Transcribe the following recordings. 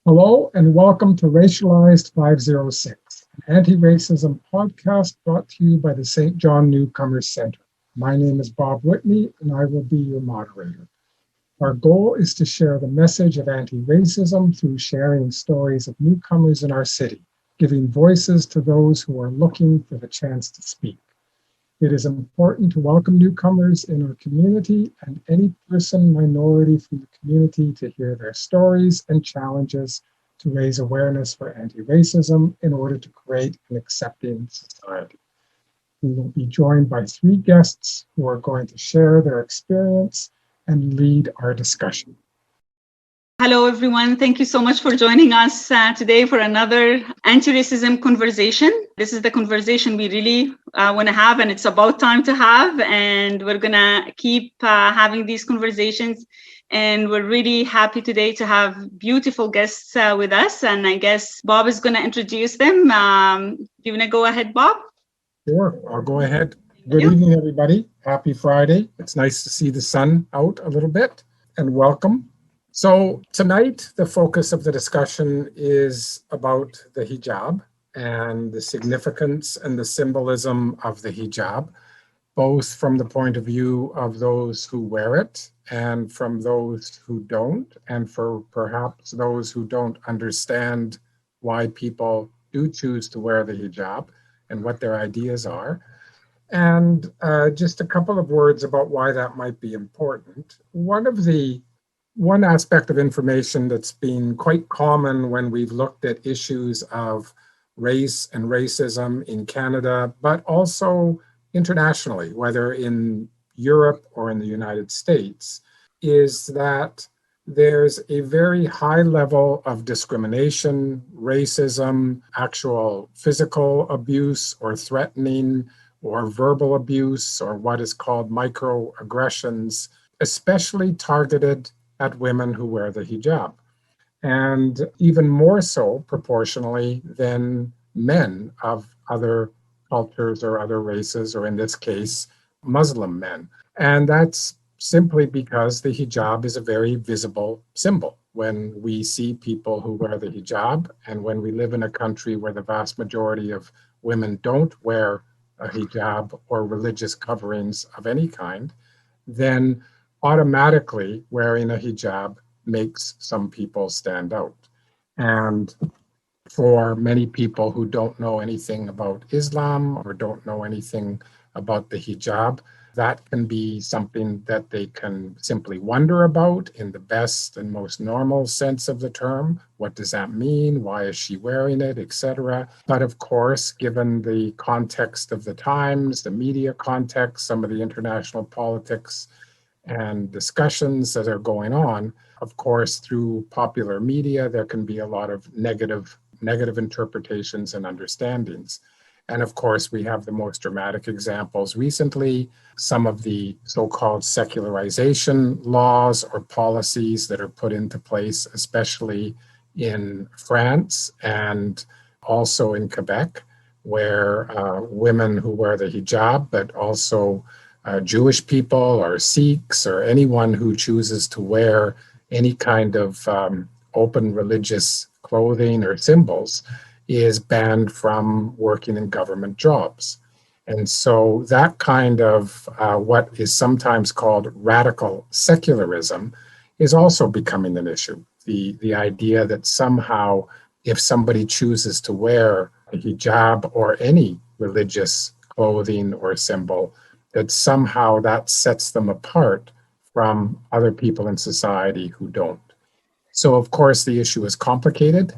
Hello and welcome to Racialized 506, an anti-racism podcast brought to you by the Saint John Newcomers Center. My name is Bob Whitney and I will be your moderator. Our goal is to share the message of anti-racism through sharing stories of newcomers in our city, giving voices to those who are looking for the chance to speak. It is important to welcome newcomers in our community and any person minority from the community to hear their stories and challenges to raise awareness for anti-racism in order to create an accepting society. We will be joined by three guests who are going to share their experience and lead our discussion. Hello, everyone. Thank you so much for joining us today for another anti-racism conversation. This is the conversation we really want to have, and it's about time to have. And we're going to keep having these conversations. And we're really happy today to have beautiful guests with us. And I guess Bob is going to introduce them. Do you want to go ahead, Bob? Sure, I'll go ahead. Good evening, everybody. Happy Friday. It's nice to see the sun out a little bit, and welcome. So tonight, the focus of the discussion is about the hijab and the significance and the symbolism of the hijab, both from the point of view of those who wear it and from those who don't, and for perhaps those who don't understand why people do choose to wear the hijab and what their ideas are. And just a couple of words about why that might be important. One aspect of information that's been quite common when we've looked at issues of race and racism in Canada, but also internationally, whether in Europe or in the United States, is that there's a very high level of discrimination, racism, actual physical abuse or threatening or verbal abuse or what is called microaggressions, especially targeted at women who wear the hijab, and even more so proportionally than men of other cultures or other races, or in this case, Muslim men. And that's simply because the hijab is a very visible symbol. When we see people who wear the hijab, and when we live in a country where the vast majority of women don't wear a hijab or religious coverings of any kind, then automatically wearing a hijab makes some people stand out. And for many people who don't know anything about Islam or don't know anything about the hijab, that can be something that they can simply wonder about in the best and most normal sense of the term. What does that mean? Why is she wearing it, etc.? But of course, given the context of the times, the media context, some of the international politics and discussions that are going on, of course, through popular media, there can be a lot of negative interpretations and understandings. And of course, we have the most dramatic examples recently, some of the so-called secularization laws or policies that are put into place, especially in France and also in Quebec, where women who wear the hijab, but also Jewish people or Sikhs or anyone who chooses to wear any kind of open religious clothing or symbols is banned from working in government jobs. And so that kind of what is sometimes called radical secularism is also becoming an issue. The idea that somehow if somebody chooses to wear a hijab or any religious clothing or symbol, that somehow that sets them apart from other people in society who don't. So of course the issue is complicated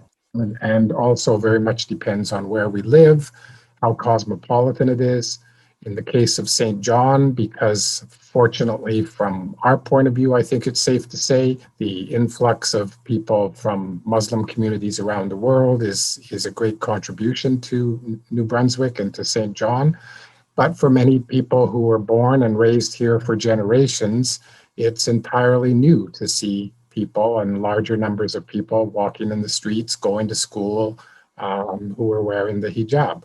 and also very much depends on where we live, how cosmopolitan it is. In the case of Saint John, because fortunately from our point of view, I think it's safe to say the influx of people from Muslim communities around the world is a great contribution to New Brunswick and to Saint John. But for many people who were born and raised here for generations, it's entirely new to see people and larger numbers of people walking in the streets, going to school, who are wearing the hijab.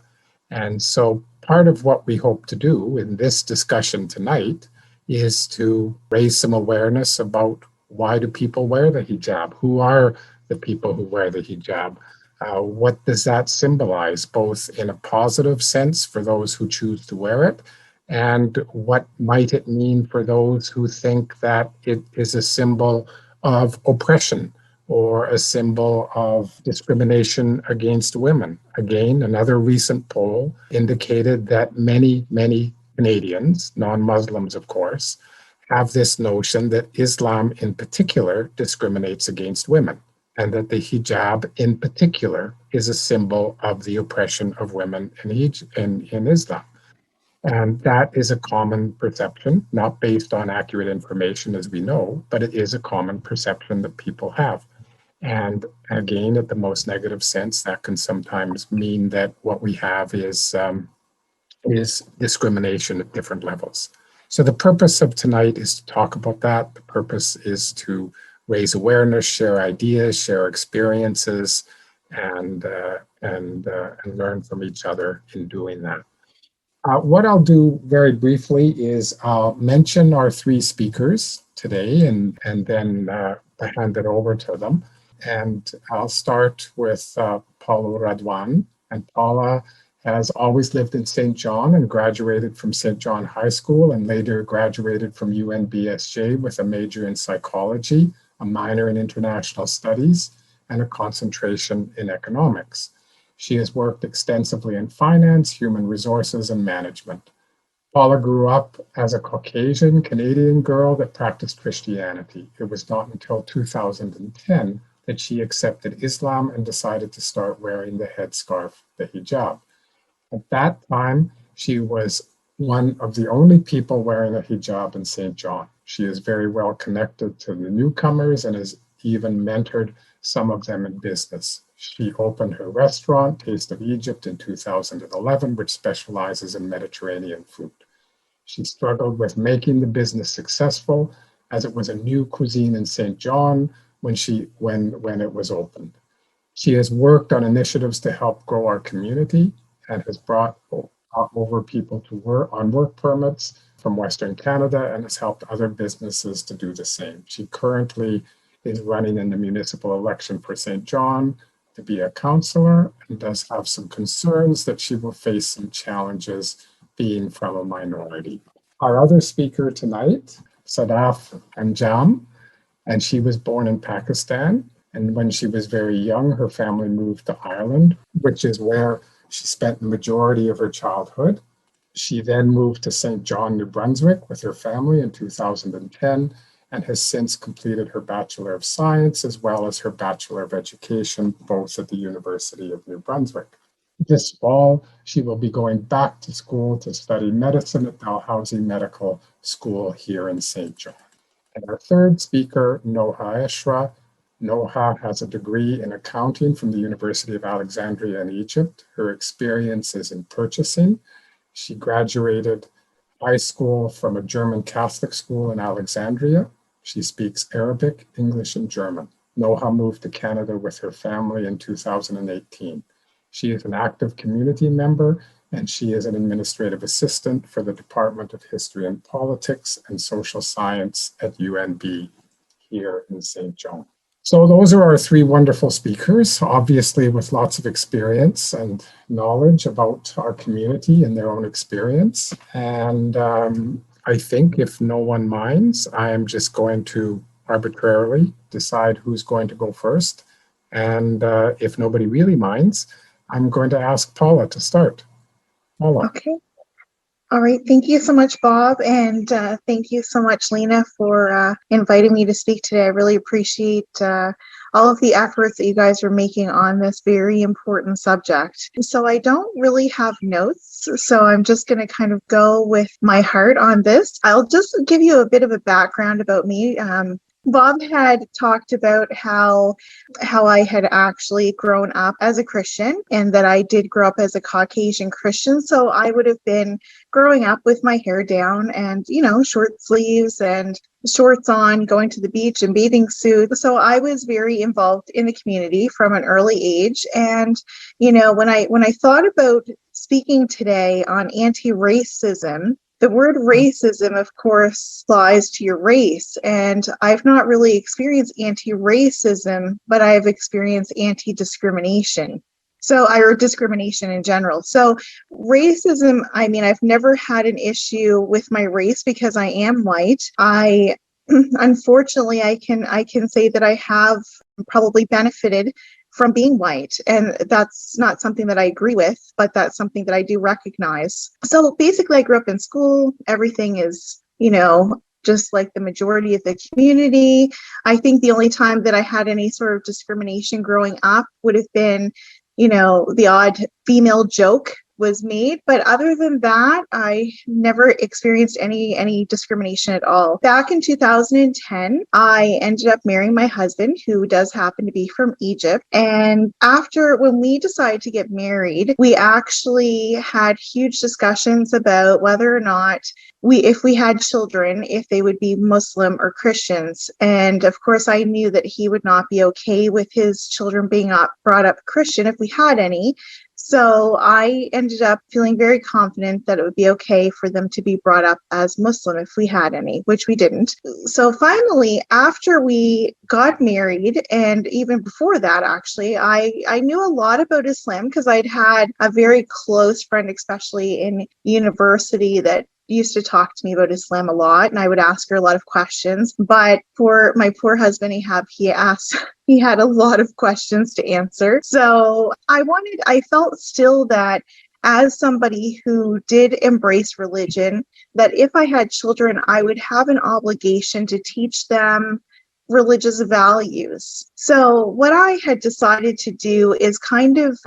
And so part of what we hope to do in this discussion tonight is to raise some awareness about why do people wear the hijab? Who are the people who wear the hijab. What does that symbolize, both in a positive sense for those who choose to wear it, and what might it mean for those who think that it is a symbol of oppression or a symbol of discrimination against women? Again, another recent poll indicated that many, many Canadians, non-Muslims of course, have this notion that Islam in particular discriminates against women, and that the hijab in particular is a symbol of the oppression of women in Islam. And that is a common perception, not based on accurate information as we know, but it is a common perception that people have. And again, at the most negative sense, that can sometimes mean that what we have is discrimination at different levels. So the purpose of tonight is to talk about that. The purpose is to raise awareness, share ideas, share experiences, and learn from each other in doing that. What I'll do very briefly is I'll mention our three speakers today and then hand it over to them. And I'll start with Paula Radwan. And Paula has always lived in Saint John and graduated from Saint John High School and later graduated from UNB SJ with a major in psychology, a minor in international studies, and a concentration in economics. She has worked extensively in finance, human resources, and management. Paula grew up as a Caucasian Canadian girl that practiced Christianity. It was not until 2010 that she accepted Islam and decided to start wearing the headscarf, the hijab. At that time, she was one of the only people wearing a hijab in Saint John. She is very well connected to the Newcomers and has even mentored some of them in business. She opened her restaurant, Taste of Egypt, in 2011, which specializes in Mediterranean food. She struggled with making the business successful, as it was a new cuisine in Saint John when it was opened. She has worked on initiatives to help grow our community and has brought over people to work on work permits from Western Canada and has helped other businesses to do the same. She currently is running in the municipal election for Saint John to be a councillor and does have some concerns that she will face some challenges being from a minority. Our other speaker tonight, Sadaf Anjum, and she was born in Pakistan. And when she was very young, her family moved to Ireland, which is where she spent the majority of her childhood. She then moved to Saint John, New Brunswick with her family in 2010 and has since completed her Bachelor of Science as well as her Bachelor of Education, both at the University of New Brunswick. This fall, she will be going back to school to study medicine at Dalhousie Medical School here in Saint John. And our third speaker, Noha Eshra. Noha has a degree in accounting from the University of Alexandria in Egypt. Her experience is in purchasing. She graduated high school from a German Catholic school in Alexandria. She speaks Arabic, English, and German. Noha moved to Canada with her family in 2018. She is an active community member, and she is an administrative assistant for the Department of History and Politics and Social Science at UNB here in Saint John. So those are our three wonderful speakers, obviously with lots of experience and knowledge about our community and their own experience. And I think if no one minds, I am just going to arbitrarily decide who's going to go first. And if nobody really minds, I'm going to ask Paula to start. Paula. Okay. All right. Thank you so much, Bob. And thank you so much, Lena, for inviting me to speak today. I really appreciate all of the efforts that you guys are making on this very important subject. So I don't really have notes, so I'm just going to kind of go with my heart on this. I'll just give you a bit of a background about me. Bob had talked about how I had actually grown up as a Christian and that I did grow up as a Caucasian Christian. So I would have been growing up with my hair down and, short sleeves and shorts on, going to the beach in bathing suits. So I was very involved in the community from an early age. And, when I thought about speaking today on anti-racism, the word racism, of course, applies to your race. And I've not really experienced anti-racism, but I've experienced anti-discrimination. Or discrimination in general. So racism, I mean, I've never had an issue with my race because I am white. Unfortunately, I can say that I have probably benefited from being white, and that's not something that I agree with, but that's something that I do recognize. So basically, I grew up in school. Everything is, just like the majority of the community. I think the only time that I had any sort of discrimination growing up would have been, the odd female joke was made, but other than that, I never experienced any discrimination at all. Back in 2010, I ended up marrying my husband, who does happen to be from Egypt. And when we decided to get married, we actually had huge discussions about whether or not if we had children, if they would be Muslim or Christians. And of course, I knew that he would not be okay with his children being brought up Christian if we had any. So I ended up feeling very confident that it would be okay for them to be brought up as Muslim if we had any, which we didn't. So finally, after we got married, and even before that, actually, I knew a lot about Islam because I'd had a very close friend, especially in university, that used to talk to me about Islam a lot, and I would ask her a lot of questions. But for my poor husband, he had a lot of questions to answer. So I felt still that as somebody who did embrace religion, that if I had children, I would have an obligation to teach them religious values. So what I had decided to do is kind of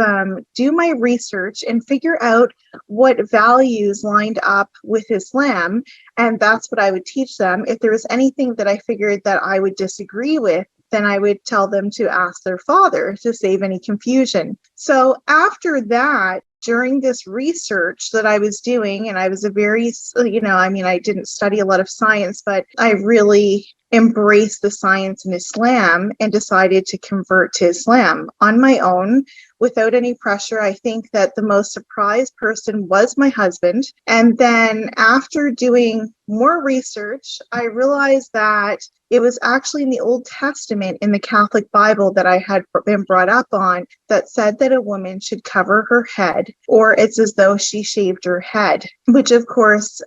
do my research and figure out what values lined up with Islam, and that's what I would teach them. If there was anything that I figured that I would disagree with, then I would tell them to ask their father to save any confusion. So after that, during this research that I was doing, and I was I didn't study a lot of science, but I really embraced the science in Islam and decided to convert to Islam on my own without any pressure. I think that the most surprised person was my husband. And then after doing more research, I realized that it was actually in the Old Testament in the Catholic Bible that I had been brought up on that said that a woman should cover her head, or it's as though she shaved her head, which of course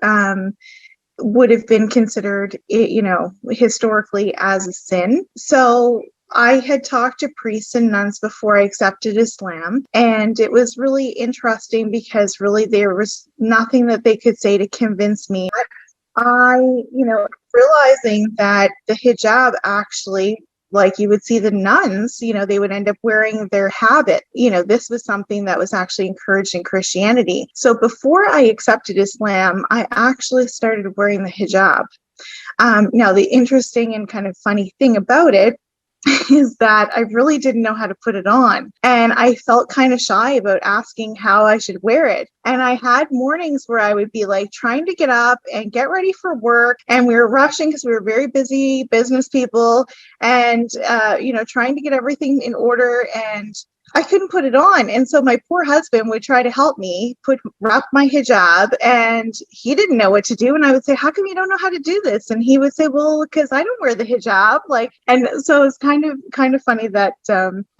would have been considered, historically as a sin. So I had talked to priests and nuns before I accepted Islam, and it was really interesting because really there was nothing that they could say to convince me. Realizing that the hijab actually, like you would see the nuns, they would end up wearing their habit. This was something that was actually encouraged in Christianity. So before I accepted Islam, I actually started wearing the hijab. Now, the interesting and kind of funny thing about it is that I really didn't know how to put it on. And I felt kind of shy about asking how I should wear it. And I had mornings where I would be like trying to get up and get ready for work. And we were rushing because we were very busy business people and, trying to get everything in order. And I couldn't put it on. And so my poor husband would try to help me wrap my hijab, and he didn't know what to do. And I would say, how come you don't know how to do this? And he would say, well, because I don't wear the hijab. And so it's kind of funny that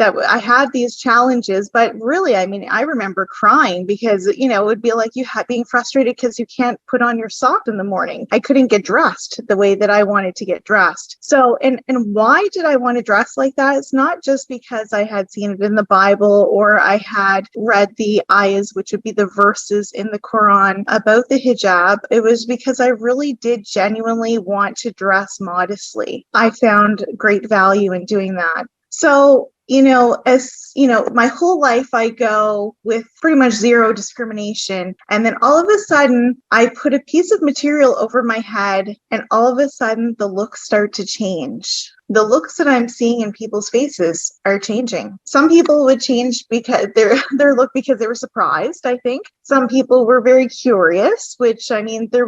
I had these challenges, but really, I remember crying because, it would be like being frustrated because you can't put on your sock in the morning. I couldn't get dressed the way that I wanted to get dressed. So, and why did I want to dress like that? It's not just because I had seen it in the Bible or I had read the ayahs, which would be the verses in the Quran about the hijab. It was because I really did genuinely want to dress modestly. I found great value in doing that. So, my whole life I go with pretty much zero discrimination. And then all of a sudden I put a piece of material over my head, and all of a sudden the looks start to change. The looks that I'm seeing in people's faces are changing. Some people would change because their look because they were surprised, I think. Some people were very curious, which there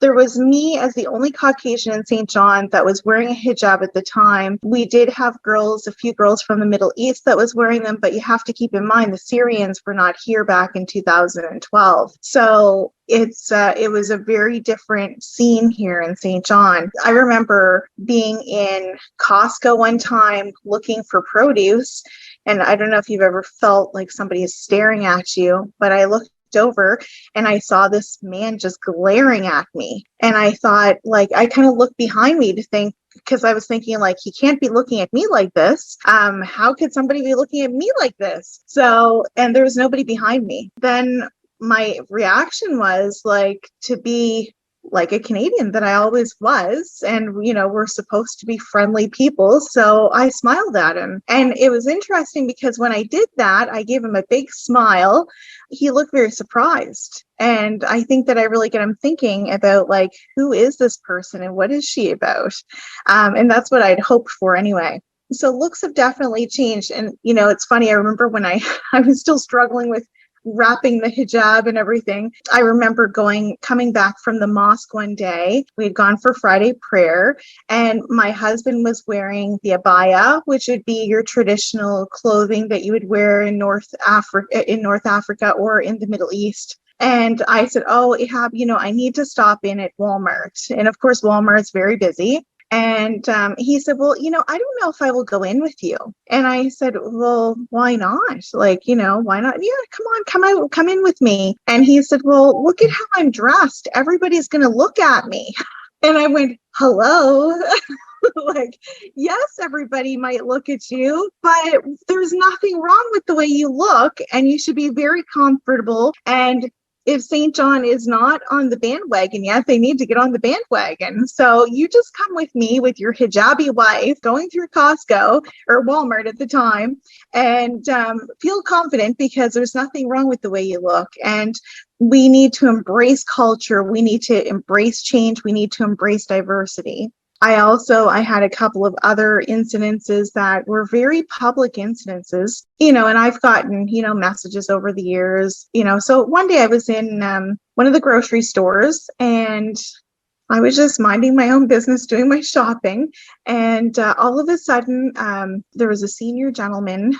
there was me as the only Caucasian in Saint John that was wearing a hijab at the time. We did have a few girls from the Middle East that was wearing them, but you have to keep in mind the Syrians were not here back in 2012. So it was a very different scene here in Saint John. I remember being in Costco one time looking for produce, and I don't know if you've ever felt like somebody is staring at you, but I looked over and I saw this man just glaring at me. And I thought, like, I kind of looked behind me to think, because I was thinking, like, he can't be looking at me like this. How could somebody be looking at me like this? So, and there was nobody behind me. Then my reaction was like to be like a Canadian that I always was. And, we're supposed to be friendly people. So I smiled at him. And it was interesting because when I did that, I gave him a big smile. He looked very surprised. And I think that I really get him thinking about, like, who is this person and what is she about? And that's what I'd hoped for anyway. So looks have definitely changed. And, it's funny. I remember when I was still struggling with wrapping the hijab and everything. I remember coming back from the mosque one day. We had gone for Friday prayer, and my husband was wearing the abaya, which would be your traditional clothing that you would wear in North Africa or in the Middle East. And I said, "Oh, Ihab, I need to stop in at Walmart." And of course, Walmart's very busy. And he said, "Well, I don't know if I will go in with you." And I said, "Well, why not? Like, why not? Yeah, come in with me." And he said, "Well, look at how I'm dressed. Everybody's going to look at me." And I went, "Hello?" Like, yes, everybody might look at you, but there's nothing wrong with the way you look, and you should be very comfortable. And if Saint John is not on the bandwagon yet, they need to get on the bandwagon. So you just come with me with your hijabi wife going through Costco or Walmart at the time, and feel confident, because there's nothing wrong with the way you look. And we need to embrace culture. We need to embrace change. We need to embrace diversity. I had a couple of other incidences that were very public incidences, and I've gotten, messages over the years, so one day I was in one of the grocery stores, and I was just minding my own business, doing my shopping. And all of a sudden, there was a senior gentleman,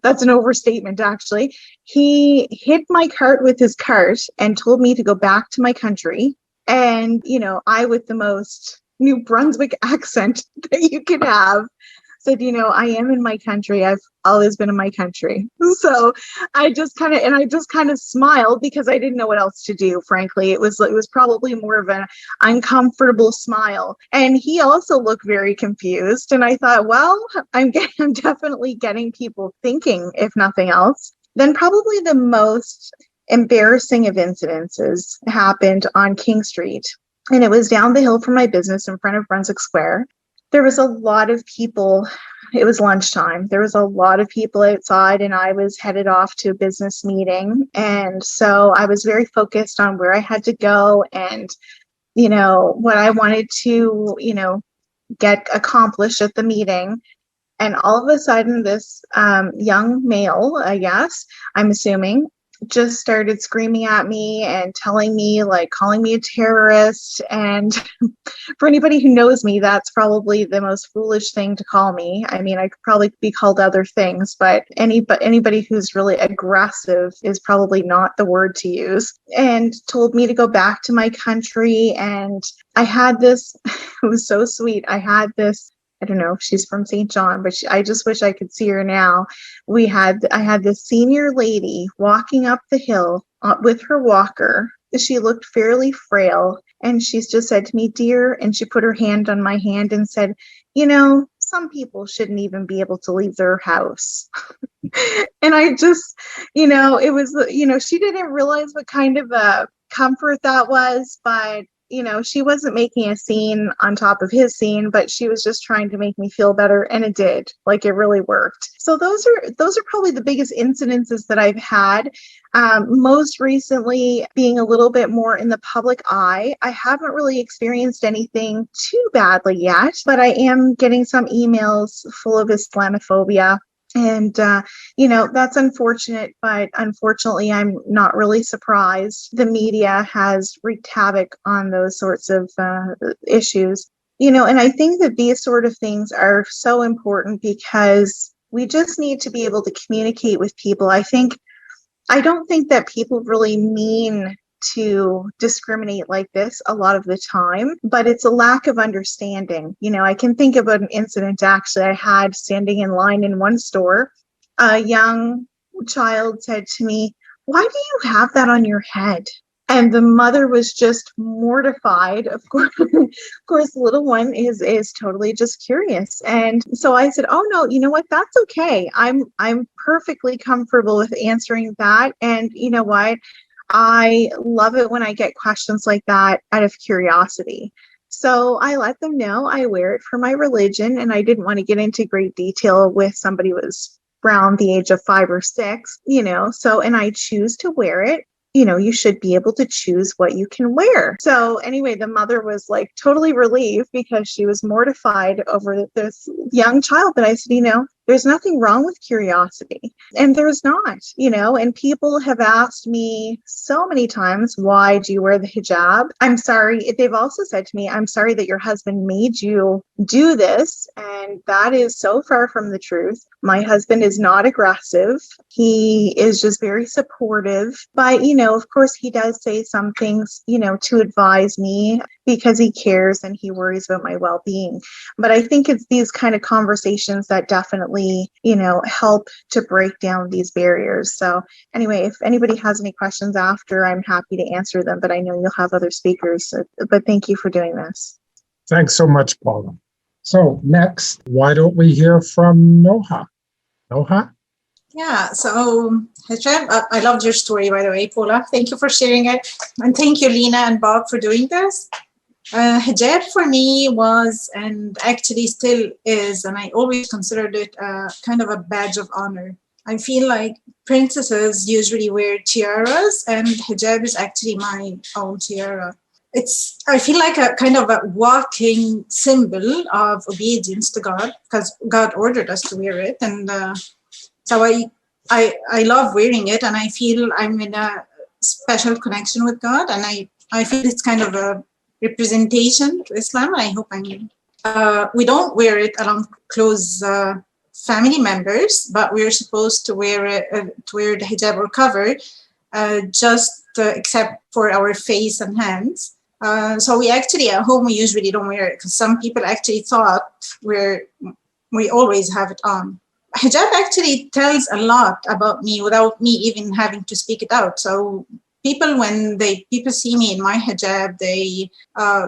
that's an overstatement, actually. He hit my cart with his cart and told me to go back to my country. And, I, with the most New Brunswick accent that you could have, said, "I am in my country. I've always been in my country." So I just kind of smiled, because I didn't know what else to do. Frankly, it was probably more of an uncomfortable smile. And he also looked very confused. And I thought, well, I'm definitely getting people thinking, if nothing else. Then probably the most embarrassing of incidences happened on King Street. And it was down the hill from my business in front of Brunswick Square. There was a lot of people. It was lunchtime. There was a lot of people outside, and I was headed off to a business meeting. And so I was very focused on where I had to go and, what I wanted to, get accomplished at the meeting. And all of a sudden, this young male, I guess, I'm assuming, just started screaming at me and telling me, like, calling me a terrorist. And for anybody who knows me, that's probably the most foolish thing to call me. I mean, I could probably be called other things, but anybody who's really aggressive is probably not the word to use. And told me to go back to my country. And I had this, it was so sweet. I had this, I don't know if she's from Saint John, but I just wish I could see her now. I had this senior lady walking up the hill with her walker. She looked fairly frail, and she's just said to me, "Dear," and she put her hand on my hand and said, "Some people shouldn't even be able to leave their house." And I just, it was, she didn't realize what kind of a comfort that was, but she wasn't making a scene on top of his scene, but she was just trying to make me feel better. And it did. Like, it really worked. So those are probably the biggest incidences that I've had. Most recently, being a little bit more in the public eye, I haven't really experienced anything too badly yet, but I am getting some emails full of Islamophobia And, that's unfortunate, but unfortunately, I'm not really surprised. The media has wreaked havoc on those sorts of issues. And I think that these sort of things are so important because we just need to be able to communicate with people. I don't think that people really mean to discriminate like this a lot of the time, but it's a lack of understanding. I can think of an incident actually I had standing in line in one store. A young child said to me, "Why do you have that on your head?" And the mother was just mortified. Of course, the little one is totally just curious. And so I said, "Oh no, you know what? That's okay. I'm perfectly comfortable with answering that. And you know what? I love it when I get questions like that out of curiosity." So I let them know I wear it for my religion, and I didn't want to get into great detail with somebody who was around the age of 5 or 6, so, and I choose to wear it. You should be able to choose what you can wear. So anyway, the mother was like totally relieved because she was mortified over this young child. But I said, there's nothing wrong with curiosity. And there's not, and people have asked me so many times, why do you wear the hijab? I'm sorry. They've also said to me, I'm sorry that your husband made you do this. And that is so far from the truth. My husband is not aggressive. He is just very supportive. But, of course, he does say some things, to advise me because he cares and he worries about my well-being. But I think it's these kind of conversations that definitely, help to break down these barriers. So anyway, if anybody has any questions after, I'm happy to answer them, but I know you'll have other speakers. But thank you for doing this. Thanks so much, Paula. So next, why don't we hear from Noha? Noha? Yeah, so hijab, I loved your story, by the way, Paula. Thank you for sharing it. And thank you, Lena and Bob, for doing this. Hijab for me was, and actually still is, and I always considered it kind of a badge of honor. I feel like princesses usually wear tiaras, and hijab is actually my own tiara. I feel like a kind of a walking symbol of obedience to God, because God ordered us to wear it. And so I love wearing it, and I feel I'm in a special connection with God, and I feel it's kind of a representation to Islam. I hope we don't wear it along close family members, but we're supposed to wear the hijab or cover, except for our face and hands. So we actually at home we usually don't wear it because some people actually thought we always have it on. Hijab actually tells a lot about me without me even having to speak it out. So when people see me in my hijab, they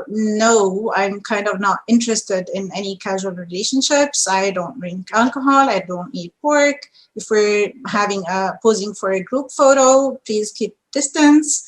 know I'm kind of not interested in any casual relationships. I don't drink alcohol. I don't eat pork. If we're posing for a group photo, please keep distance.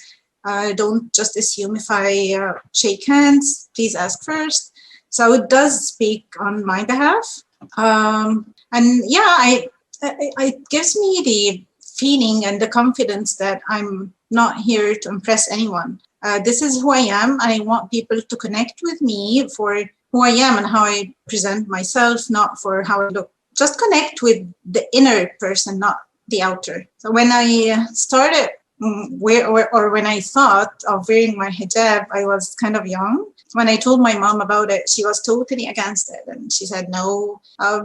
Don't just assume if I shake hands. Please ask first. So it does speak on my behalf. And yeah, it gives me the feeling and the confidence that I'm not here to impress anyone. This is who I am, and I want people to connect with me for who I am and how I present myself, not for how I look. Just connect with the inner person, not the outer. So when I started when I thought of wearing my hijab, I was kind of young. When I told my mom about it, she was totally against it. And she said, no,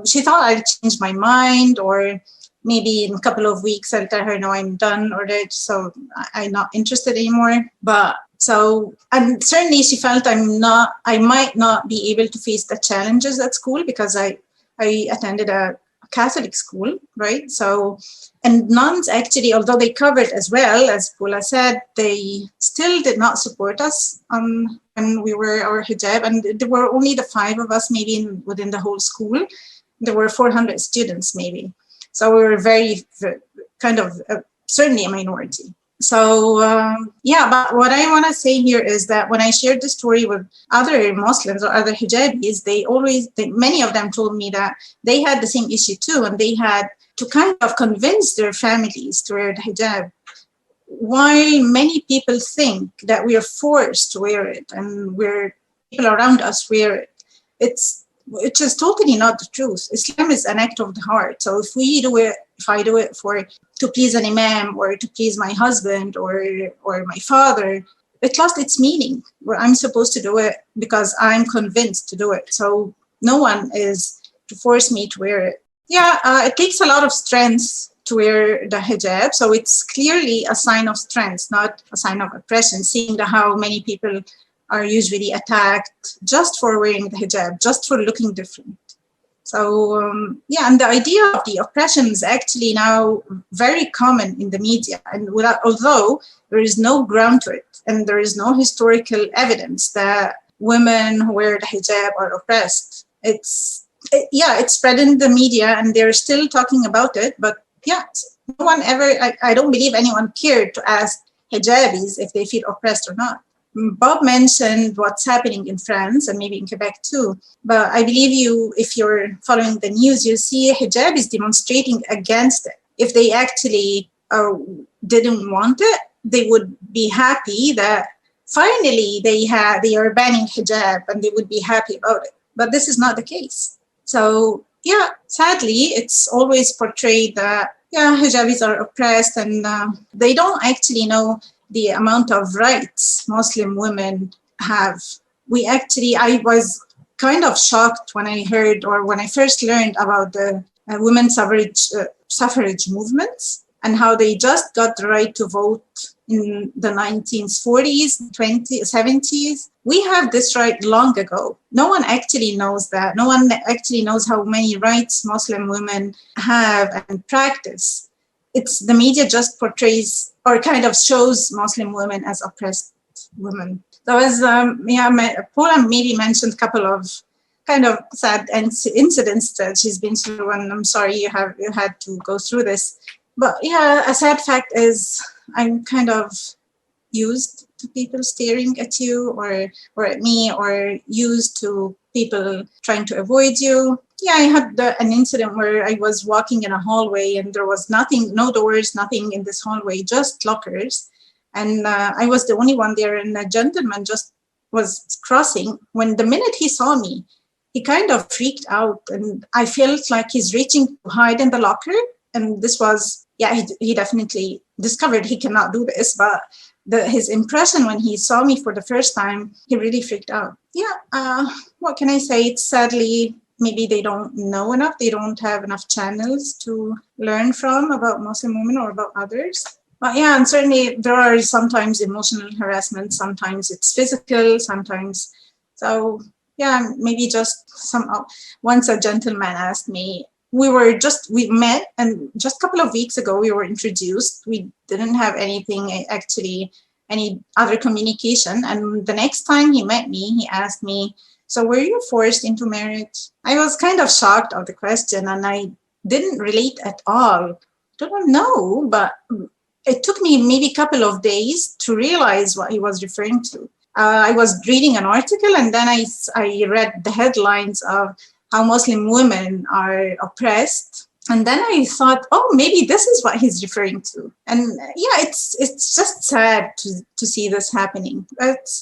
she thought I'd changed my mind, or maybe in a couple of weeks I'll tell her, no, I'm done or that. So I'm not interested anymore. And certainly she felt I might not be able to face the challenges at school because I attended a Catholic school, right? So, and nuns actually, although they covered as well, as Paula said, they still did not support us when we were our hijab. And there were only the 5 of us maybe within the whole school. There were 400 students maybe. So we were very kind of certainly a minority. So, but what I want to say here is that when I shared the story with other Muslims or other hijabis, many of them told me that they had the same issue too, and they had to kind of convince their families to wear the hijab. While many people think that we are forced to wear it and people around us wear it, which is totally not the truth. Islam is an act of the heart. So if I do it to please an imam or to please my husband or my father, it lost its meaning. Where I'm supposed to do it because I'm convinced to do it. So no one is to force me to wear it. Yeah, it takes a lot of strength to wear the hijab. So it's clearly a sign of strength, not a sign of oppression, seeing how many people are usually attacked just for wearing the hijab, just for looking different. So, and the idea of the oppression is actually now very common in the media. And although there is no ground to it, and there is no historical evidence that women who wear the hijab are oppressed, it's spread in the media and they're still talking about it. But yeah, no one ever, I don't believe anyone cared to ask hijabis if they feel oppressed or not. Bob mentioned what's happening in France and maybe in Quebec too. But I believe if you're following the news, you see hijab is demonstrating against it. If they actually didn't want it, they would be happy that finally they are banning hijab and they would be happy about it. But this is not the case. So yeah, sadly, it's always portrayed that, hijabis are oppressed and they don't actually know the amount of rights Muslim women have. I was kind of shocked when I heard or when I first learned about the women's suffrage movements and how they just got the right to vote in the 1940s, 70s. We have this right long ago. No one actually knows that. No one actually knows how many rights Muslim women have and practice. It's the media just portrays or kind of shows Muslim women as oppressed women. So as Paula maybe mentioned a couple of kind of sad incidents that she's been through, and I'm sorry you had to go through this. But yeah, a sad fact is I'm kind of used to people staring at you or at me, or used to people trying to avoid you. Yeah, I had an incident where I was walking in a hallway and there was nothing, no doors, nothing in this hallway, just lockers. And I was the only one there, and a gentleman just was crossing. When the minute he saw me, he kind of freaked out, and I felt like he's reaching to hide in the locker. And this was, he definitely discovered he cannot do this, but his impression when he saw me for the first time, he really freaked out. What can I say? It's sadly, maybe they don't know enough. They don't have enough channels to learn from about Muslim women or about others. But yeah, and certainly there are sometimes emotional harassment, sometimes it's physical, sometimes. So yeah, maybe just once a gentleman asked me, we met, and just a couple of weeks ago we were introduced. We didn't have anything, actually, any other communication. And the next time he met me, he asked me, so were you forced into marriage? I was kind of shocked of the question, and I didn't relate at all. Don't know, but it took me maybe a couple of days to realize what he was referring to. I was reading an article, and then I read the headlines of how Muslim women are oppressed. And then I thought, oh, maybe this is what he's referring to. And yeah, it's just sad to see this happening. It's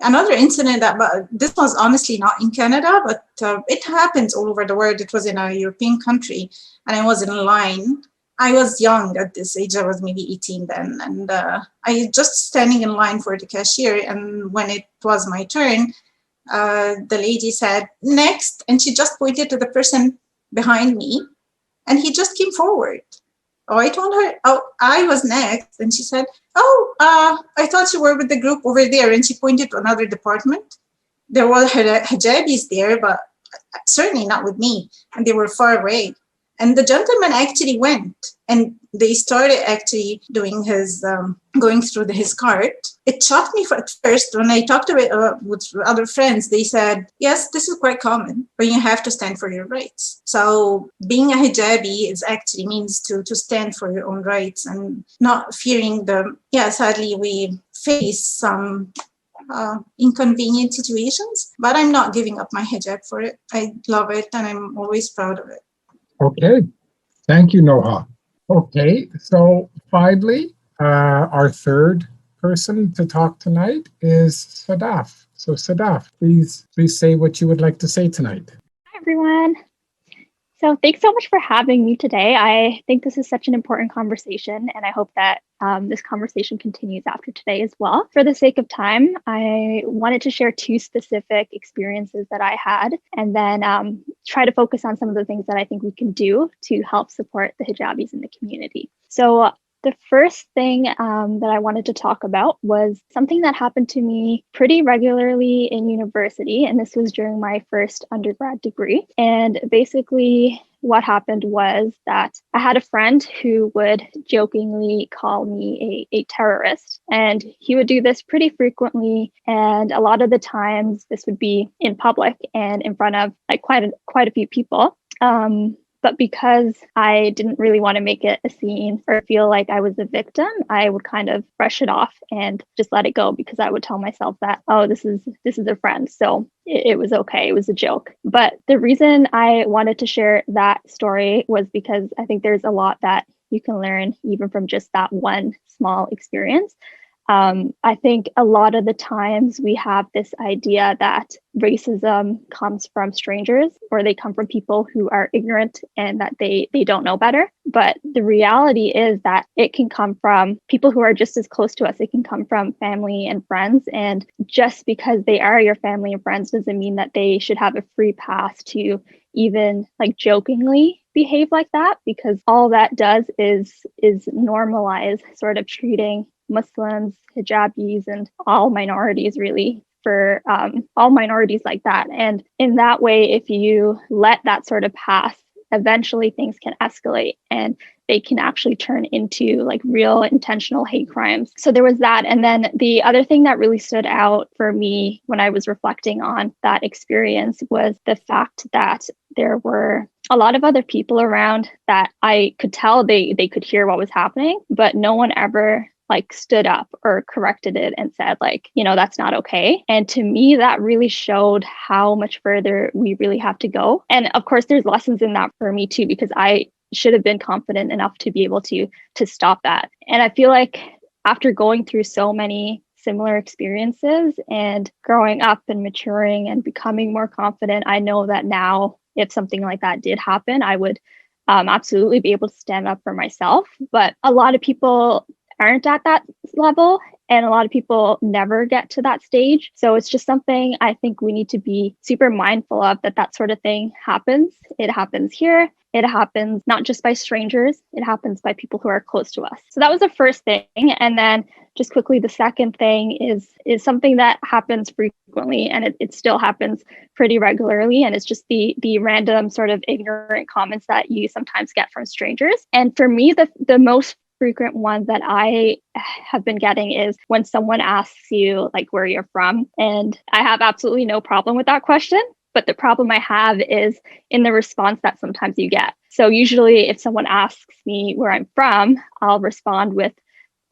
another incident but this was honestly not in Canada, but it happens all over the world. It was in a European country, and I was in a line. I was young at this age. I was maybe 18 then. And I just standing in line for the cashier. And when it was my turn, the lady said, next. And she just pointed to the person behind me. And he just came forward. Oh, I told her, I was next. And she said, I thought you were with the group over there. And she pointed to another department. There were hijabis there, but certainly not with me. And they were far away. And the gentleman actually went, and they started actually doing his, going through his cart. It shocked me at first. When I talked with other friends, they said, yes, this is quite common, but you have to stand for your rights. So being a hijabi actually means to stand for your own rights and not fearing sadly we face some inconvenient situations, but I'm not giving up my hijab for it. I love it, and I'm always proud of it. Okay, thank you, Noha. Okay, so finally, our third person to talk tonight is Sadaf. So Sadaf, please say what you would like to say tonight. everyone. So thanks so much for having me today. I think this is such an important conversation, and I hope that this conversation continues after today as well. For the sake of time, I wanted to share two specific experiences that I had, and then try to focus on some of the things that I think we can do to help support the hijabis in the community. So the first thing that I wanted to talk about was something that happened to me pretty regularly in university, and this was during my first undergrad degree. And basically what happened was that I had a friend who would jokingly call me a terrorist, and he would do this pretty frequently. And a lot of the times this would be in public and in front of like quite a few people. But because I didn't really want to make it a scene or feel like I was a victim, I would kind of brush it off and just let it go, because I would tell myself that, oh, this is a friend. So it was okay. It was a joke. But the reason I wanted to share that story was because I think there's a lot that you can learn even from just that one small experience. I think a lot of the times we have this idea that racism comes from strangers, or they come from people who are ignorant and that they don't know better. But the reality is that it can come from people who are just as close to us. It can come from family and friends. And just because they are your family and friends doesn't mean that they should have a free pass to even like jokingly behave like that, because all that does is normalize sort of treating Muslims, hijabis, and all minorities really for all minorities like that. And in that way, if you let that sort of pass, eventually things can escalate and they can actually turn into like real intentional hate crimes. So there was that. And then the other thing that really stood out for me when I was reflecting on that experience was the fact that there were a lot of other people around that I could tell they could hear what was happening, but no one ever like stood up or corrected it and said like, that's not okay. And to me, that really showed how much further we really have to go. And of course, there's lessons in that for me too, because I should have been confident enough to be able to stop that. And I feel like after going through so many similar experiences and growing up and maturing and becoming more confident, I know that now if something like that did happen, I would absolutely be able to stand up for myself. But a lot of people aren't at that level, and a lot of people never get to that stage. So it's just something I think we need to be super mindful of, that sort of thing happens. It happens here. It happens not just by strangers, it happens by people who are close to us. So that was the first thing. And then just quickly, the second thing is something that happens frequently, and it still happens pretty regularly. And it's just the random sort of ignorant comments that you sometimes get from strangers. And for me, the most frequent one that I have been getting is when someone asks you like where you're from. And I have absolutely no problem with that question. But the problem I have is in the response that sometimes you get. So usually if someone asks me where I'm from, I'll respond with,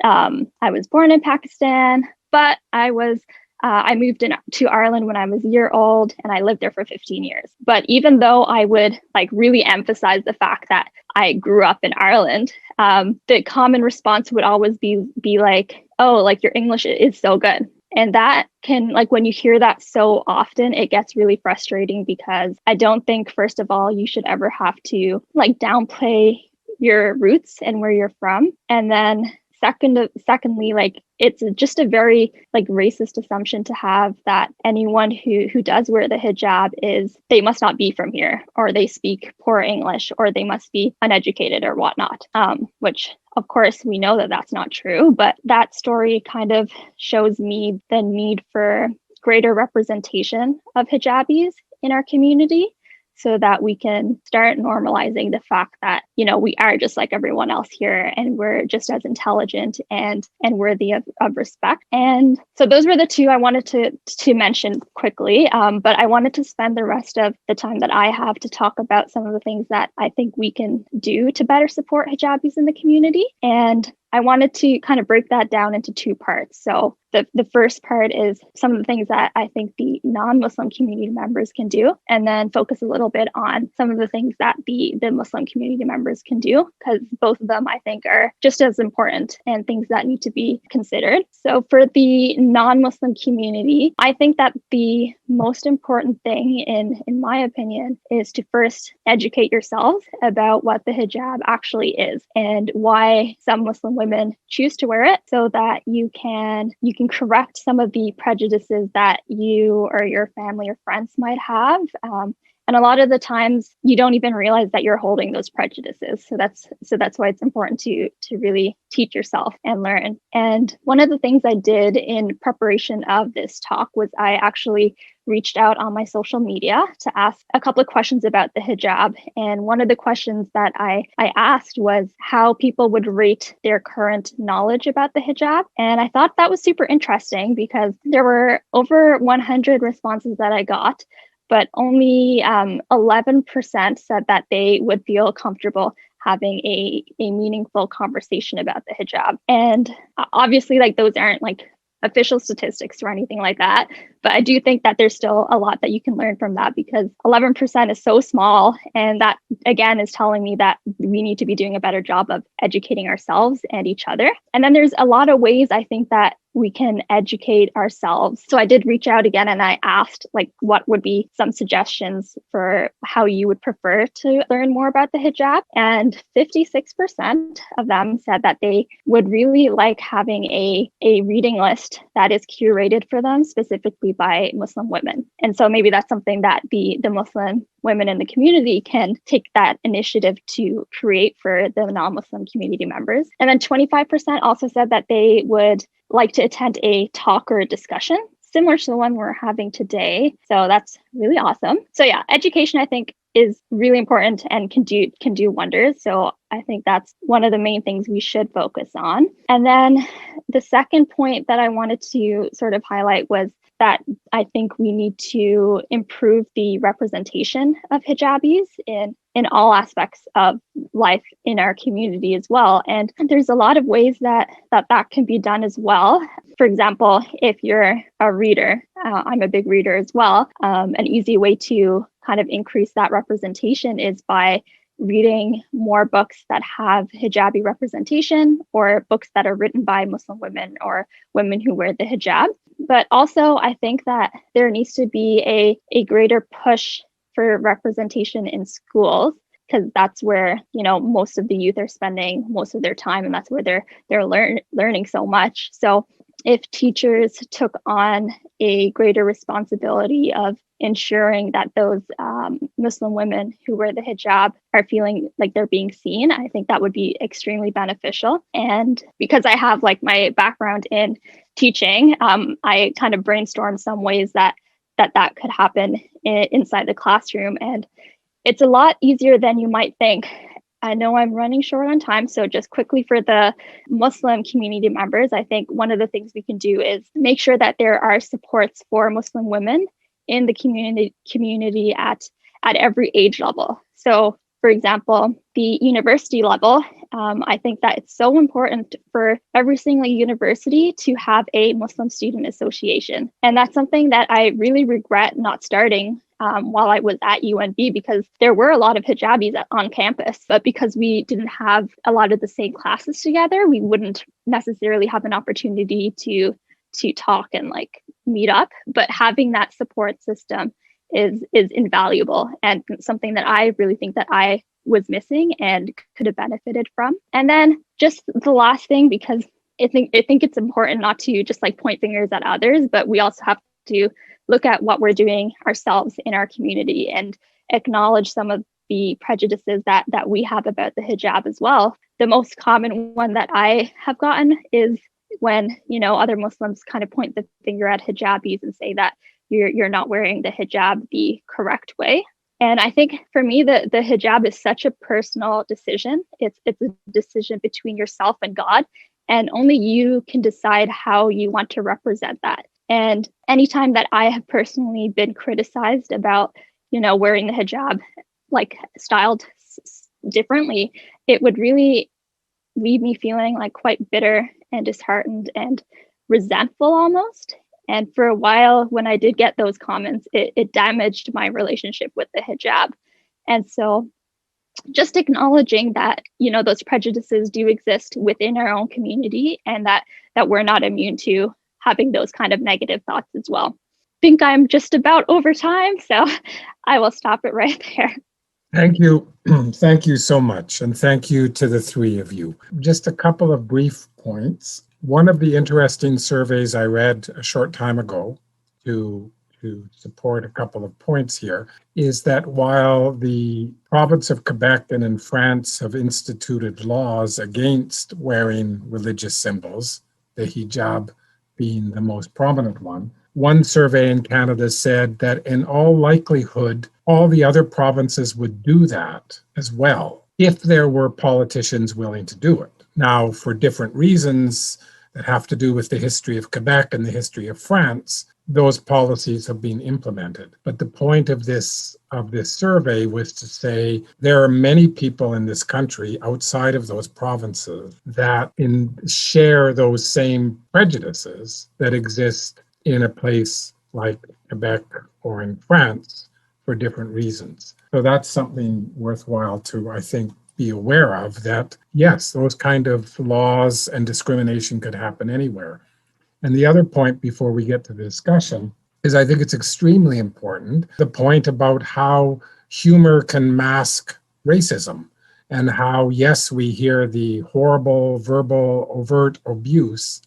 I was born in Pakistan, but I moved to Ireland when I was a year old and I lived there for 15 years. But even though I would like really emphasize the fact that I grew up in Ireland, the common response would always be like, oh, like your English is so good. And that can, like, when you hear that so often, it gets really frustrating, because I don't think, first of all, you should ever have to like downplay your roots and where you're from. And then secondly, like it's just a very like racist assumption to have that anyone who does wear the hijab they must not be from here, or they speak poor English, or they must be uneducated or whatnot, which of course we know that that's not true. But that story kind of shows me the need for greater representation of hijabis in our community, so that we can start normalizing the fact that, we are just like everyone else here, and we're just as intelligent and worthy of respect. And so those were the two I wanted to mention quickly. But I wanted to spend the rest of the time that I have to talk about some of the things that I think we can do to better support hijabis in the community. And I wanted to kind of break that down into two parts. So the first part is some of the things that I think the non-Muslim community members can do, and then focus a little bit on some of the things that the Muslim community members can do, because both of them I think are just as important and things that need to be considered. So for the non-Muslim community, I think that the most important thing in my opinion is to first educate yourselves about what the hijab actually is and why some Muslim women choose to wear it, so that you can correct some of the prejudices that you or your family or friends might have. And a lot of the times you don't even realize that you're holding those prejudices. So that's why it's important to really teach yourself and learn. And one of the things I did in preparation of this talk was I actually reached out on my social media to ask a couple of questions about the hijab. And one of the questions that I asked was how people would rate their current knowledge about the hijab. And I thought that was super interesting because there were over 100 responses that I got, but only 11% said that they would feel comfortable having a meaningful conversation about the hijab. And obviously, like, those aren't like official statistics or anything like that, but I do think that there's still a lot that you can learn from that, because 11% is so small. And that, again, is telling me that we need to be doing a better job of educating ourselves and each other. And then there's a lot of ways I think that we can educate ourselves. So I did reach out again and I asked, like, what would be some suggestions for how you would prefer to learn more about the hijab? And 56% of them said that they would really like having a reading list that is curated for them specifically by Muslim women. And so maybe that's something that the Muslim women in the community can take that initiative to create for the non-Muslim community members. And then 25% also said that they would like to attend a talk or a discussion similar to the one we're having today. So that's really awesome. So yeah, education, I think, is really important and can do wonders. So I think that's one of the main things we should focus on. And then the second point that I wanted to sort of highlight was that I think we need to improve the representation of hijabis in all aspects of life in our community as well. And there's a lot of ways that can be done as well. For example, if you're a reader, I'm a big reader as well, an easy way to kind of increase that representation is by reading more books that have hijabi representation, or books that are written by Muslim women or women who wear the hijab. But also, I think that there needs to be a greater push for representation in schools, because that's where, you know, most of the youth are spending most of their time, and that's where they're learning so much. So if teachers took on a greater responsibility of ensuring that those Muslim women who wear the hijab are feeling like they're being seen, I think that would be extremely beneficial. And because I have like my background in teaching, I kind of brainstormed some ways that could happen inside the classroom. And it's a lot easier than you might think. I know I'm running short on time, so just quickly for the Muslim community members, I think one of the things we can do is make sure that there are supports for Muslim women in the community at every age level. So, for example, the university level, I think that it's so important for every single university to have a Muslim student association. And that's something that I really regret not starting while I was at UNB, because there were a lot of hijabis on campus, but because we didn't have a lot of the same classes together, we wouldn't necessarily have an opportunity to talk and like meet up. But having that support system is invaluable, and something that I really think that I was missing and could have benefited from. And then just the last thing, because I think it's important not to just like point fingers at others, but we also have to look at what we're doing ourselves in our community and acknowledge some of the prejudices that we have about the hijab as well. The most common one that I have gotten is when, you know, other Muslims kind of point the finger at hijabis and say that you're not wearing the hijab the correct way. And I think for me, the hijab is such a personal decision. It's a decision between yourself and God, and only you can decide how you want to represent that. And anytime that I have personally been criticized about, you know, wearing the hijab, like styled differently, it would really leave me feeling like quite bitter and disheartened and resentful almost. And for a while, when I did get those comments, it damaged my relationship with the hijab. And so just acknowledging that, those prejudices do exist within our own community, and that we're not immune to having those kind of negative thoughts as well. I think I'm just about over time, so I will stop it right there. Thank you. Thank you so much. And thank you to the three of you. Just a couple of brief points. One of the interesting surveys I read a short time ago to support a couple of points here is that while the province of Quebec and in France have instituted laws against wearing religious symbols, the hijab being the most prominent one survey in Canada said that in all likelihood, all the other provinces would do that as well if there were politicians willing to do it. Now, for different reasons that have to do with the history of Quebec and the history of France, those policies have been implemented. But the point of this survey was to say there are many people in this country outside of those provinces that share those same prejudices that exist in a place like Quebec or in France for different reasons. So that's something worthwhile to, I think, be aware of, that yes, those kind of laws and discrimination could happen anywhere. And the other point before we get to the discussion is I think it's extremely important, the point about how humor can mask racism and how, yes, we hear the horrible, verbal, overt abuse,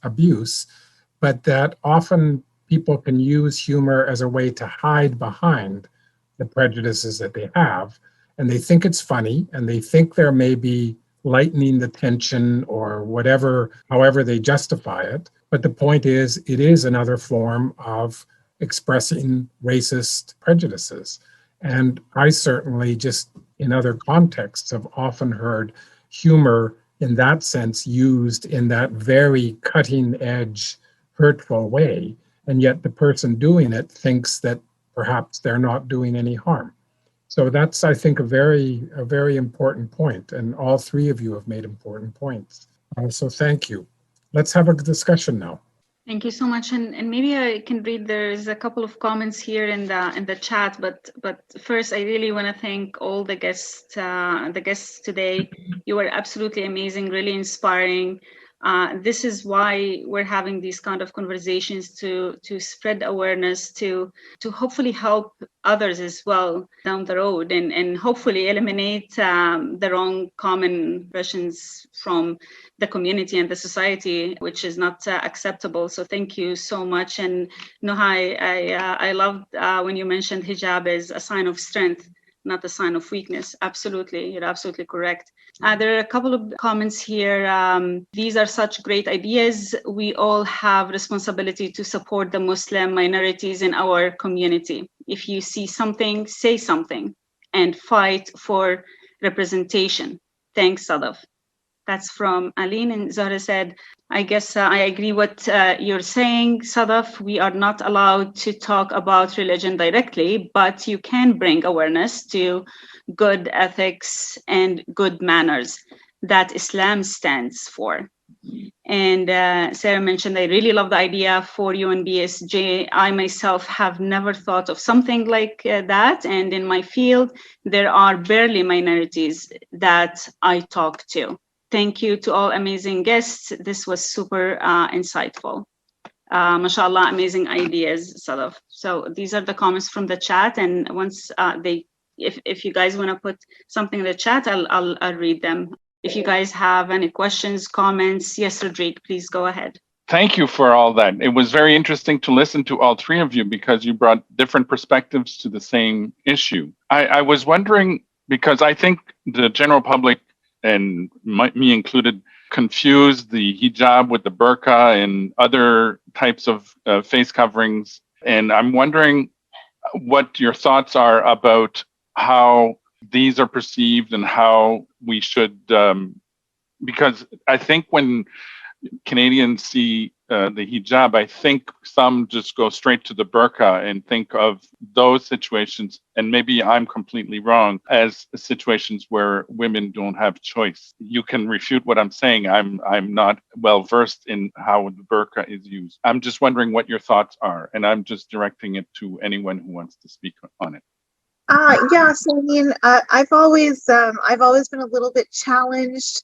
but that often people can use humor as a way to hide behind the prejudices that they have. And they think it's funny, and they think they're maybe lightening the tension or whatever, however they justify it. But the point is, it is another form of expressing racist prejudices. And I certainly just in other contexts have often heard humor in that sense used in that very cutting edge, hurtful way. And yet the person doing it thinks that perhaps they're not doing any harm. So that's, I think, a very important point. And all three of you have made important points. So thank you. Let's have a discussion now. Thank you so much. And maybe I can read, there's a couple of comments here in the chat, but first I really want to thank all the guests today. You were absolutely amazing, really inspiring. This is why we're having these kind of conversations to spread awareness, to hopefully help others as well down the road, and hopefully eliminate the wrong common impressions from the community and the society, which is not acceptable. So thank you so much. And Noha, I loved when you mentioned hijab as a sign of strength, not a sign of weakness. Absolutely, you're absolutely correct. There are a couple of comments here. These are such great ideas. We all have responsibility to support the Muslim minorities in our community. If you see something, say something and fight for representation. Thanks, Sadaf. That's from Aline. And Zahra said, I guess I agree what you're saying, Sadaf. We are not allowed to talk about religion directly, but you can bring awareness to good ethics and good manners that Islam stands for. And Sarah mentioned, I really love the idea for UNBSJ. I myself have never thought of something like that. And in my field, there are barely minorities that I talk to. Thank you to all amazing guests. This was super insightful. MashaAllah, amazing ideas, Sadaf. So these are the comments from the chat. And once if you guys want to put something in the chat, I'll read them. If you guys have any questions, comments, yes, Rodrigue, please go ahead. Thank you for all that. It was very interesting to listen to all three of you because you brought different perspectives to the same issue. I was wondering, because I think the general public, and me included, confuse the hijab with the burqa and other types of face coverings. And I'm wondering what your thoughts are about how these are perceived and how we should, because I think when Canadians see the hijab, I think some just go straight to the burqa and think of those situations, and maybe I'm completely wrong, as situations where women don't have choice. You can refute what I'm saying. I'm not well versed in how the burqa is used. I'm just wondering what your thoughts are, and I'm just directing it to anyone who wants to speak on it. Yeah, so I mean, I've always been a little bit challenged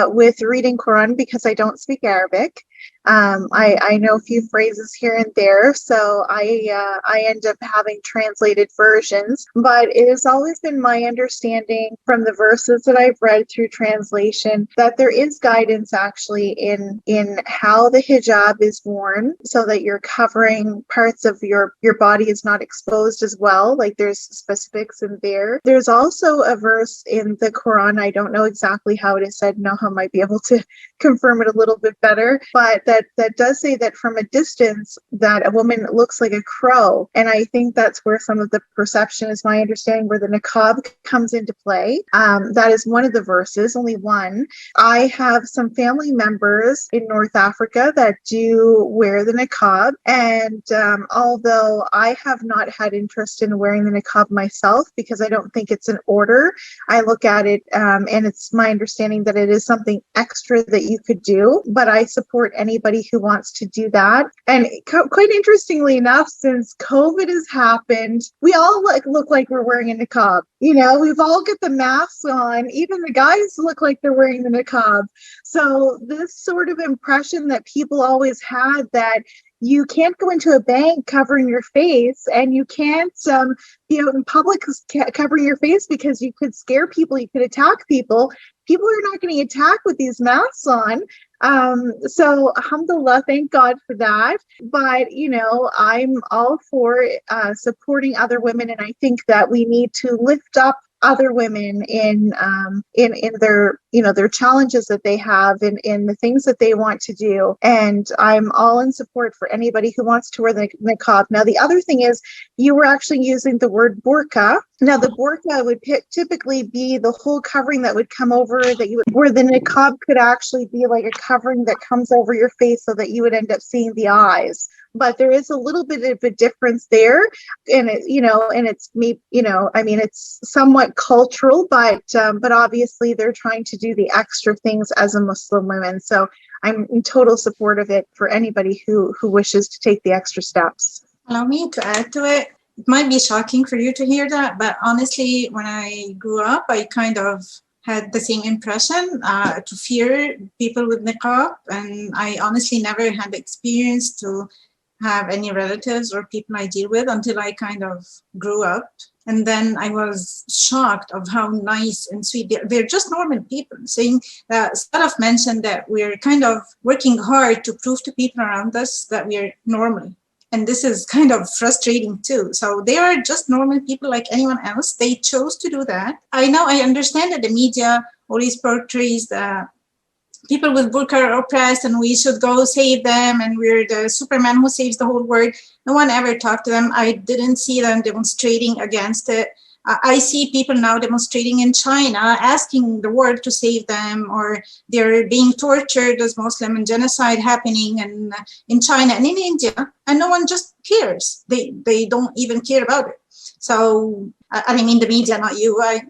with reading Quran because I don't speak Arabic. I know a few phrases here and there, so I end up having translated versions. But it has always been my understanding from the verses that I've read through translation that there is guidance actually in how the hijab is worn, so that you're covering parts of your body is not exposed as well. Like there's specifics in there. There's also a verse in the Quran. I don't know exactly how it is said. Noha might be able to confirm it a little bit better, but that does say that from a distance that a woman looks like a crow. And I think that's where some of the perception is my understanding where the niqab comes into play. That is one of the verses, only one. I have some family members in North Africa that do wear the niqab. And although I have not had interest in wearing the niqab myself because I don't think it's an order, I look at it and it's my understanding that it is something extra that you could do, but I support anybody who wants to do that. And quite interestingly enough, since COVID has happened, we all look like we're wearing a niqab. You know, we've all got the masks on. Even the guys look like they're wearing the niqab. So this sort of impression that people always had that you can't go into a bank covering your face and you can't be out in public covering your face because you could scare people, you could attack people. People are not getting attacked with these masks on. So alhamdulillah, thank God for that. But, you know, I'm all for supporting other women. And I think that we need to lift up other women in their, you know, their challenges that they have in the things that they want to do. And I'm all in support for anybody who wants to wear the niqab. Now, the other thing is you were actually using the word burqa. Now, the burqa would typically be the whole covering that would come over that you would, where the niqab could actually be like a covering that comes over your face so that you would end up seeing the eyes. But there is a little bit of a difference there, and it, you know, and it's me, you know, I mean, it's somewhat cultural, but obviously they're trying to do the extra things as a Muslim woman. So I'm in total support of it for anybody who wishes to take the extra steps. Allow me to add to it. It might be shocking for you to hear that, but honestly, when I grew up, I kind of had the same impression, to fear people with niqab, and I honestly never had the experience to have any relatives or people I deal with until I kind of grew up. And then I was shocked of how nice and sweet they're just normal people. Saying that Sadaf mentioned that we're kind of working hard to prove to people around us that we're normal. And this is kind of frustrating too. So they are just normal people like anyone else. They chose to do that. I understand that the media always portrays that people with burqa are oppressed and we should go save them and we're the Superman who saves the whole world. No one ever talked to them. I didn't see them demonstrating against it. I see people now demonstrating in China, asking the world to save them, or they're being tortured as Muslim and genocide happening in China and in India, and no one just cares. They don't even care about it. So, I mean, the media, not you, I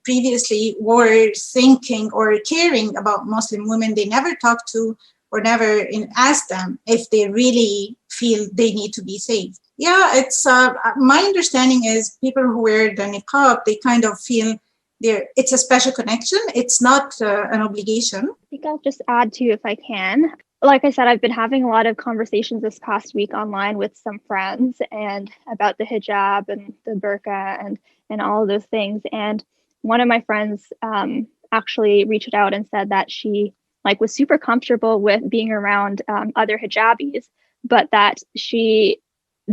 previously were thinking or caring about Muslim women. They never talked to or never asked them if they really feel they need to be saved. Yeah, it's my understanding is people who wear the niqab, they kind of feel it's a special connection. It's not an obligation. I think I'll just add to, if I can. Like I said, I've been having a lot of conversations this past week online with some friends and about the hijab and the burqa and all of those things. And one of my friends actually reached out and said that she was super comfortable with being around other hijabis, but that she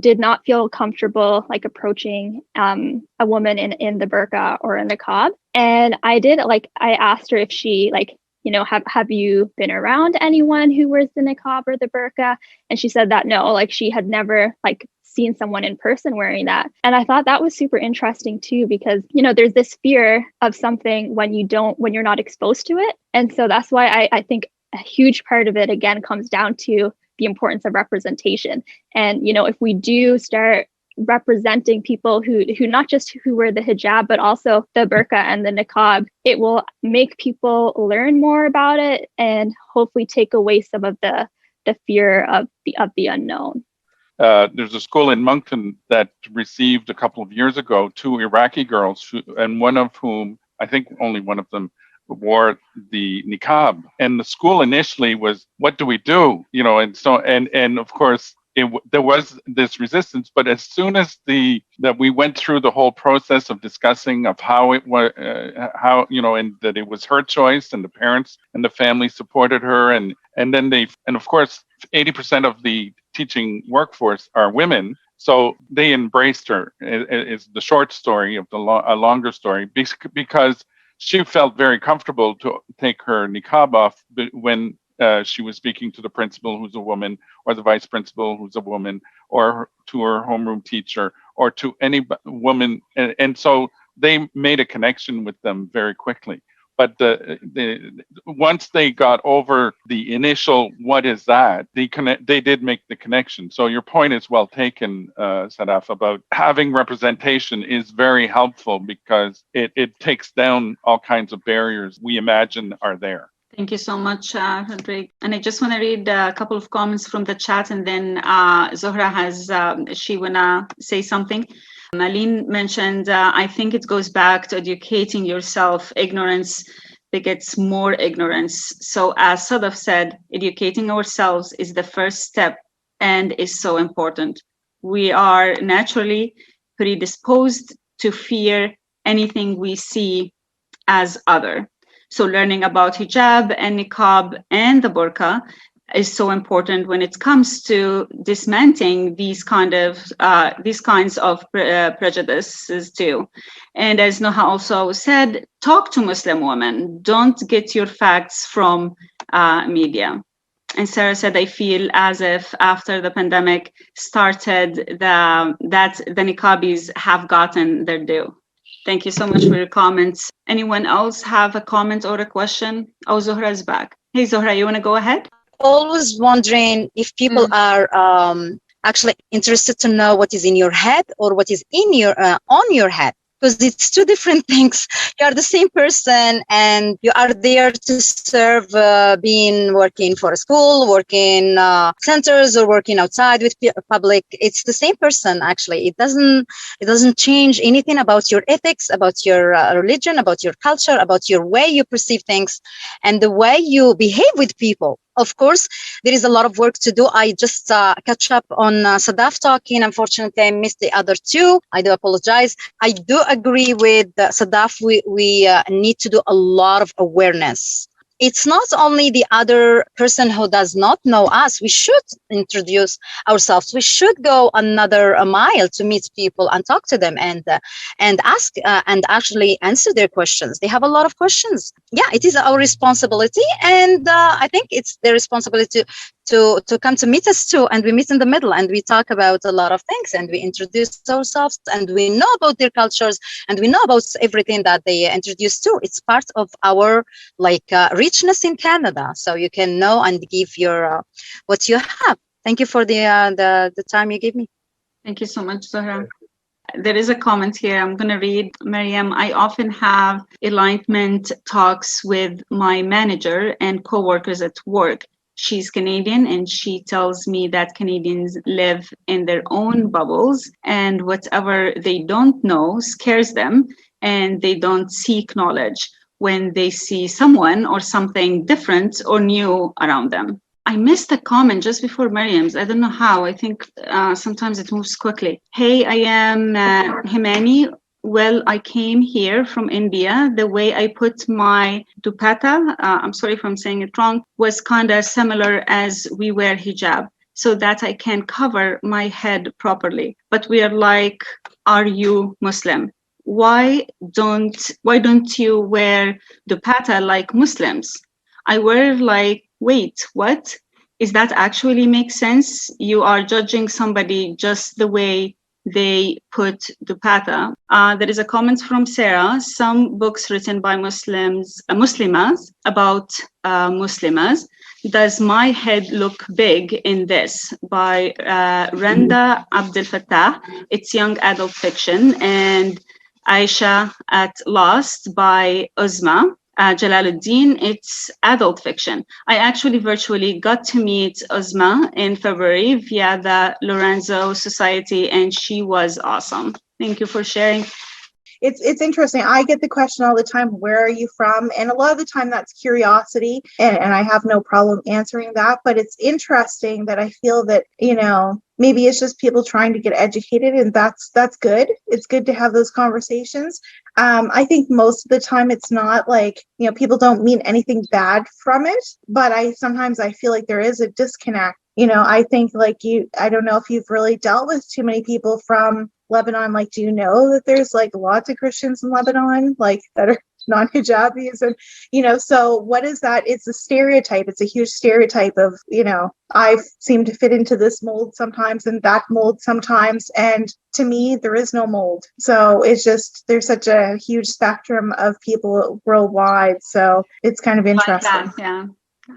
did not feel comfortable approaching a woman in the burqa or in the niqab. And I asked her if she have you been around anyone who wears the niqab or the burqa? And she said that no, she had never seen someone in person wearing that. And I thought that was super interesting too, because there's this fear of something when you're not exposed to it. And so that's why I think a huge part of it again comes down to the importance of representation. And, if we do start representing people who not just who wear the hijab, but also the burqa and the niqab, it will make people learn more about it and hopefully take away some of the fear of the unknown. There's a school in Moncton that received a couple of years ago 2 Iraqi girls, and one of whom, I think only one of them, wore the niqab. And the school initially was, what do we do? And so, and of course, there was this resistance, but as soon as that we went through the whole process of discussing of how it was, and that it was her choice, and the parents and the family supported her, and then and of course, 80% of the teaching workforce are women, so they embraced her. Is the short story of a longer story, because she felt very comfortable to take her niqab off when she was speaking to the principal, who's a woman, or the vice principal, who's a woman, or to her homeroom teacher, or to any woman. And so they made a connection with them very quickly. But once they got over the initial, what is that, they did make the connection. So your point is well taken, Sadaf, about having representation is very helpful because it takes down all kinds of barriers we imagine are there. Thank you so much, Rodrigue. And I just want to read a couple of comments from the chat, and then Zohra she want to say something. Aline mentioned, I think it goes back to educating yourself. Ignorance begets more ignorance. So as Sadaf said, educating ourselves is the first step and is so important. We are naturally predisposed to fear anything we see as other. So learning about hijab and niqab and the burqa is so important when it comes to dismantling these kinds of prejudices too. And as Noha also said, talk to Muslim women. Don't get your facts from media. And Sarah said, I feel as if after the pandemic started, that the niqabis have gotten their due. Thank you so much for your comments. Anyone else have a comment or a question? Oh, Zohra is back. Hey, Zohra, you want to go ahead? Always wondering if people are actually interested to know what is in your head or what is in your on your head, because it's two different things. You are the same person and you are there to serve, working for a school, working centers, or working outside with public. It's the same person, actually. It doesn't change anything about your ethics, about your religion, about your culture, about your way you perceive things and the way you behave with people. Of course, there is a lot of work to do. I just catch up on Sadaf talking. Unfortunately, I missed the other two. I do apologize. I do agree with Sadaf. We need to do a lot of awareness. It's not only the other person who does not know us. We should introduce ourselves. We should go another mile to meet people and talk to them and ask and actually answer their questions. They have a lot of questions. Yeah, it is our responsibility, and I think it's their responsibility to come to meet us too, and we meet in the middle and we talk about a lot of things and we introduce ourselves and we know about their cultures and we know about everything that they introduce too. It's part of our richness in Canada, so you can know and give your what you have. Thank you for the time you gave me. Thank you so much, Zohra. There is a comment here. I'm going to read. Mariam, I often have enlightenment talks with my manager and coworkers at work. She's Canadian and she tells me that Canadians live in their own bubbles and whatever they don't know scares them and they don't seek knowledge when they see someone or something different or new around them. I missed a comment just before Mariam's. I don't know how. I think sometimes it moves quickly. Hey, I am Himani. Well, I came here from India. The way I put my dupatta, I'm sorry if I'm saying it wrong, was kind of similar as we wear hijab, so that I can cover my head properly. But we are like, are you Muslim? Why don't you wear dupatta like Muslims? I wear like, wait, what? Is that actually make sense? You are judging somebody just the way they put dupatta. There is a comment from Sarah. Some books written by Muslimas about Muslimas Does My Head Look Big in This by Randa Abdel Fattah. It's young adult fiction. And Aisha at Lost by Uzma Jalaluddin. It's adult fiction. I actually virtually got to meet Uzma in February via the Lorenzo Society, and she was awesome. Thank you for sharing. It's interesting. I get the question all the time, where are you from? And a lot of the time that's curiosity, and I have no problem answering that. But it's interesting that I feel that, maybe it's just people trying to get educated, and that's good. It's good to have those conversations. I think most of the time it's not like, people don't mean anything bad from it, but sometimes I feel like there is a disconnect. I think I don't know if you've really dealt with too many people from Lebanon. Like, do you know that there's lots of Christians in Lebanon, that are non-hijabis? And, so what is that? It's a stereotype. It's a huge stereotype of, I seem to fit into this mold sometimes and that mold sometimes. And to me, there is no mold. So it's just, there's such a huge spectrum of people worldwide. So it's kind of interesting. I like that, yeah.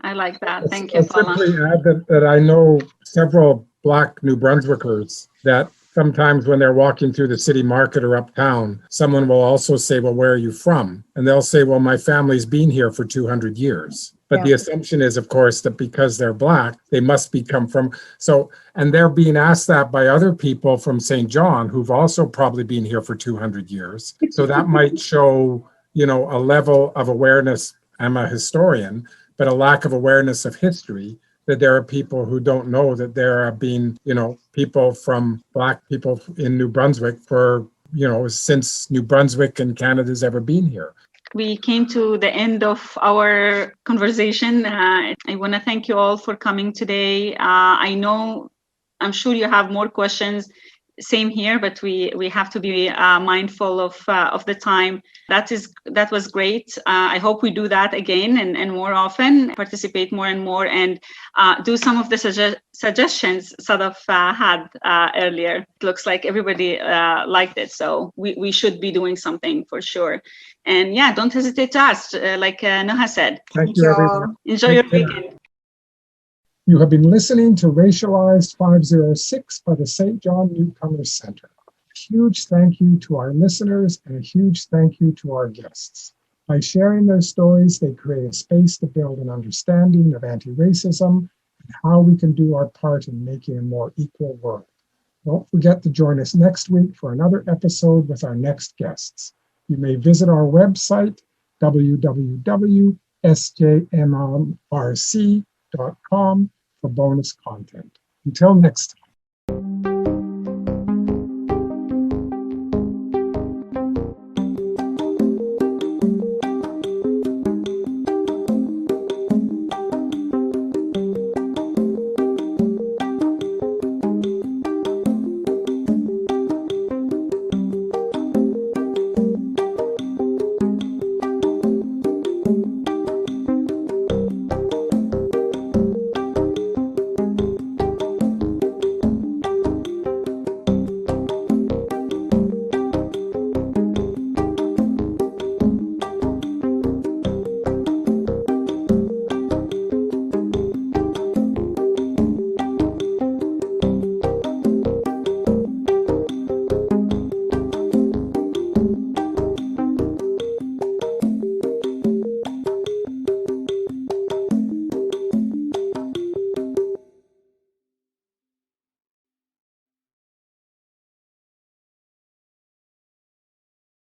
I like that. Thank you, Paula. I'll simply add that I know several Black New Brunswickers that sometimes when they're walking through the city market or uptown, someone will also say, well, where are you from? And they'll say, well, my family's been here for 200 years. But the assumption is, of course, that because they're Black, they must come from. So, and they're being asked that by other people from Saint John who've also probably been here for 200 years. So that might show, a level of awareness. I'm a historian, but a lack of awareness of history, that there are people who don't know that there have been, people from Black people in New Brunswick for, since New Brunswick and Canada's ever been here. We came to the end of our conversation. I want to thank you all for coming today. I'm sure you have more questions. Same here, but we have to be mindful of the time. That was great. I hope we do that again and more often, participate more and more, and do some of the suggestions Sadaf had earlier. It looks like everybody liked it, so we should be doing something for sure. And don't hesitate to ask, like Noha said. Thank you, everyone. Enjoy your weekend. You have been listening to Racialized 506 by the Saint John Newcomers Center. A huge thank you to our listeners and a huge thank you to our guests. By sharing their stories, they create a space to build an understanding of anti-racism and how we can do our part in making a more equal world. Don't forget to join us next week for another episode with our next guests. You may visit our website, www.sjmrc.com, for bonus content. Until next time.